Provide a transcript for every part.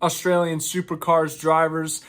Australian Supercars drivers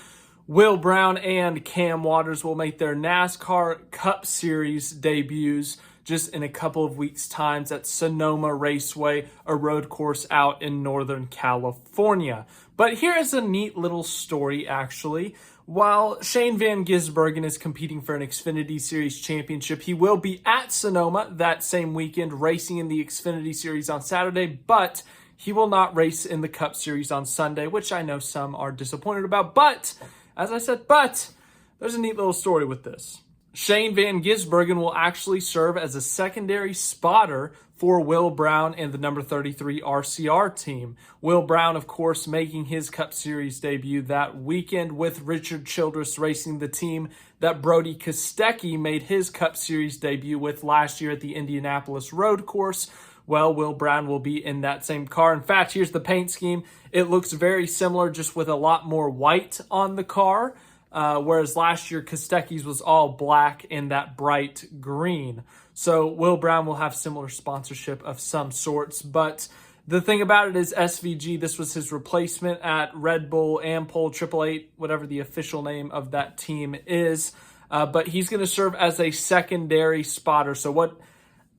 Will Brown and Cam Waters will make their NASCAR Cup Series debuts just in a couple of weeks' time at Sonoma Raceway, a road course out in Northern California. But here is a neat little story, actually. While Shane Van Gisbergen is competing for an Xfinity Series championship, he will be at Sonoma that same weekend racing in the Xfinity Series on Saturday, but he will not race in the Cup Series on Sunday, which I know some are disappointed about. But, as I said, there's a neat little story with this. Shane Van Gisbergen will actually serve as a secondary spotter for Will Brown and the number 33 RCR team. Will Brown, of course, making his Cup Series debut that weekend with Richard Childress racing the team that Brody Kostecki made his Cup Series debut with last year at the Indianapolis road course. Well, Will Brown will be in that same car. In fact, here's the paint scheme. It looks very similar, just with a lot more white on the car. Whereas last year, Kostecki's was all black and that bright green. So Will Brown will have similar sponsorship of some sorts. But the thing about it is SVG, this was his replacement at Red Bull, Ampol, 888, whatever the official name of that team is. But he's going to serve as a secondary spotter. So what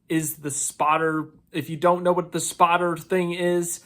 is the spotter? If you don't know what the spotter thing is,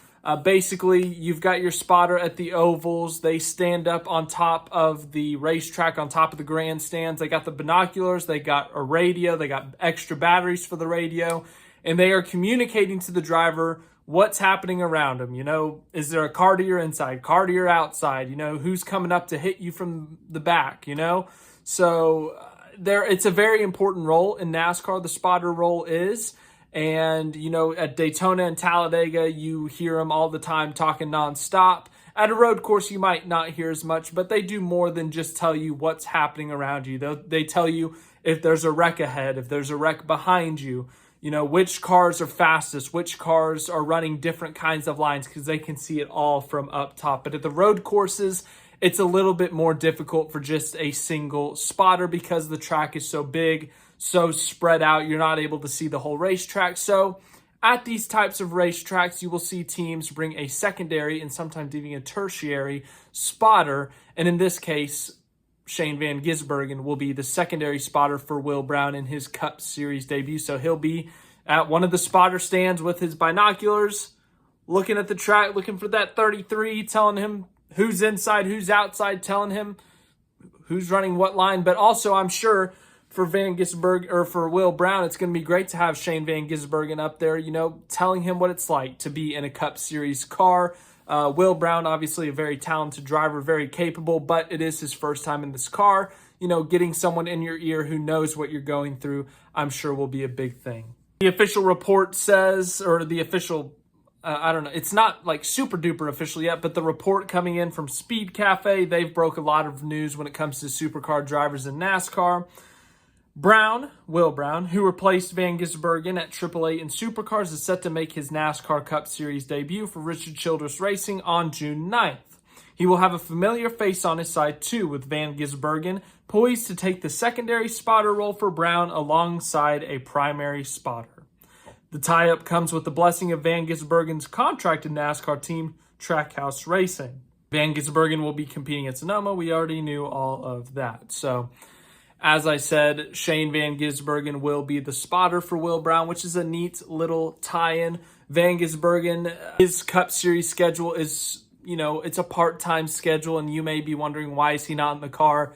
basically, you've got your spotter at the ovals. They stand up on top of the racetrack, on top of the grandstands. They got the binoculars. They got a radio. They got extra batteries for the radio. And they are communicating to the driver what's happening around them. You know, is there a car to your inside, car to your outside? You know, who's coming up to hit you from the back, you know? So it's a very important role in NASCAR, the spotter role is. And, you know, at Daytona and Talladega, you hear them all the time talking nonstop. At a road course, you might not hear as much, but they do more than just tell you what's happening around you. They tell you if there's a wreck ahead, if there's a wreck behind you, you know, which cars are fastest, which cars are running different kinds of lines, because they can see it all from up top. But at the road courses, it's a little bit more difficult for just a single spotter because the track is so big, so spread out, you're not able to see the whole racetrack. So at these types of racetracks, you will see teams bring a secondary and sometimes even a tertiary spotter. And in this case, Shane Van Gisbergen will be the secondary spotter for Will Brown in his Cup Series debut. So he'll be at one of the spotter stands with his binoculars, looking at the track, looking for that 33, telling him who's inside, who's outside, telling him who's running what line. But also, I'm sure for Van Gisbergen, or for Will Brown, it's going to be great to have Shane Van Gisbergen up there, you know, telling him what it's like to be in a Cup Series car. Will Brown, obviously a very talented driver, very capable, but it is his first time in this car. You know, getting someone in your ear who knows what you're going through, I'm sure will be a big thing. The official report says, or the official, I don't know, it's not like super duper official yet, but the report coming in from Speed Cafe, they've broke a lot of news when it comes to supercar drivers in NASCAR. Will Brown, who replaced Van Gisbergen at 888 in Supercars, is set to make his NASCAR Cup Series debut for Richard Childress Racing on June 9th. He will have a familiar face on his side too, with Van Gisbergen poised to take the secondary spotter role for Brown alongside a primary spotter. The tie-up comes with the blessing of Van Gisbergen's contracted NASCAR team, Trackhouse Racing. Van Gisbergen will be competing at Sonoma. We already knew all of that. So, as I said, Shane Van Gisbergen will be the spotter for Will Brown, which is a neat little tie-in. Van Gisbergen, his Cup Series schedule is, you know, it's a part-time schedule, and you may be wondering, why is he not in the car?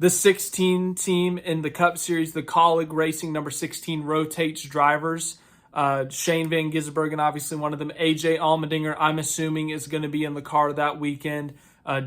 The 16 team in the Cup Series, the Colleague Racing number 16, rotates drivers. Shane Van Gisbergen, obviously one of them. AJ Allmendinger, I'm assuming, is going to be in the car that weekend.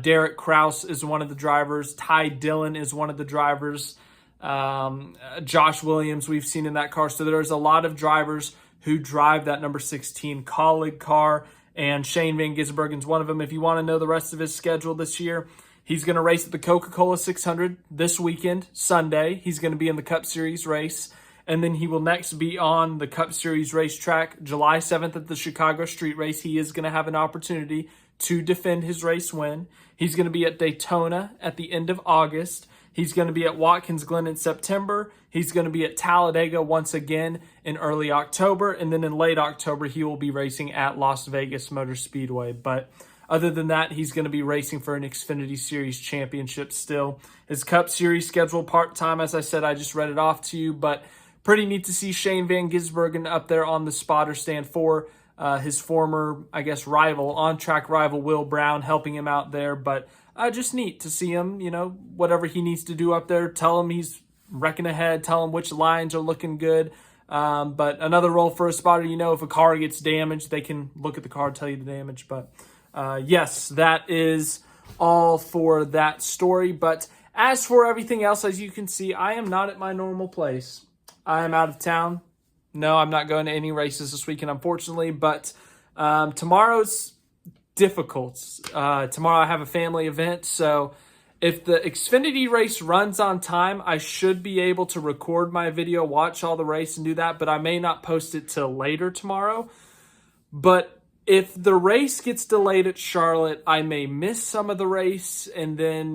Derek Kraus is one of the drivers. Ty Dillon is one of the drivers. Josh Williams we've seen in that car. So there's a lot of drivers who drive that number 16 Colleague car, and Shane Van Gisbergen's one of them. If you want to know the rest of his schedule this year, he's going to race at the Coca-Cola 600 this weekend, Sunday. He's going to be in the Cup Series race. And then he will next be on the Cup Series racetrack July 7th at the Chicago Street Race. He is going to have an opportunity to defend his race win. He's going to be at Daytona at the end of August. He's going to be at Watkins Glen in September. He's going to be at Talladega once again in early October. And then in late October, he will be racing at Las Vegas Motor Speedway. But other than that, he's going to be racing for an Xfinity Series championship still. His Cup Series schedule part-time, as I said, I just read it off to you, but pretty neat to see Shane Van Gisbergen up there on the spotter stand for his former, I guess, rival, on-track rival Will Brown, helping him out there. But just neat to see him, whatever he needs to do up there, tell him he's wrecking ahead, tell him which lines are looking good. But another role for a spotter, if a car gets damaged, they can look at the car, tell you the damage. But yes, that is all for that story. But as for everything else, as you can see, I am not at my normal place. I am out of town. No, I'm not going to any races this weekend, unfortunately. But tomorrow's difficult. Tomorrow I have a family event, so if the Xfinity race runs on time, I should be able to record my video, watch all the race, and do that, but I may not post it till later tomorrow. But if the race gets delayed at Charlotte, I may miss some of the race, and then,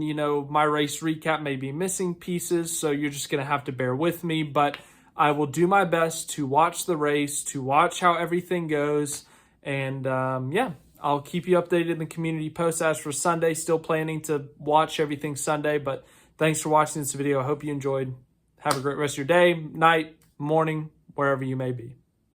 my race recap may be missing pieces, so you're just going to have to bear with me. But I will do my best to watch the race, to watch how everything goes, and yeah. I'll keep you updated in the community post. As for Sunday, still planning to watch everything Sunday, but thanks for watching this video. I hope you enjoyed. Have a great rest of your day, night, morning, wherever you may be.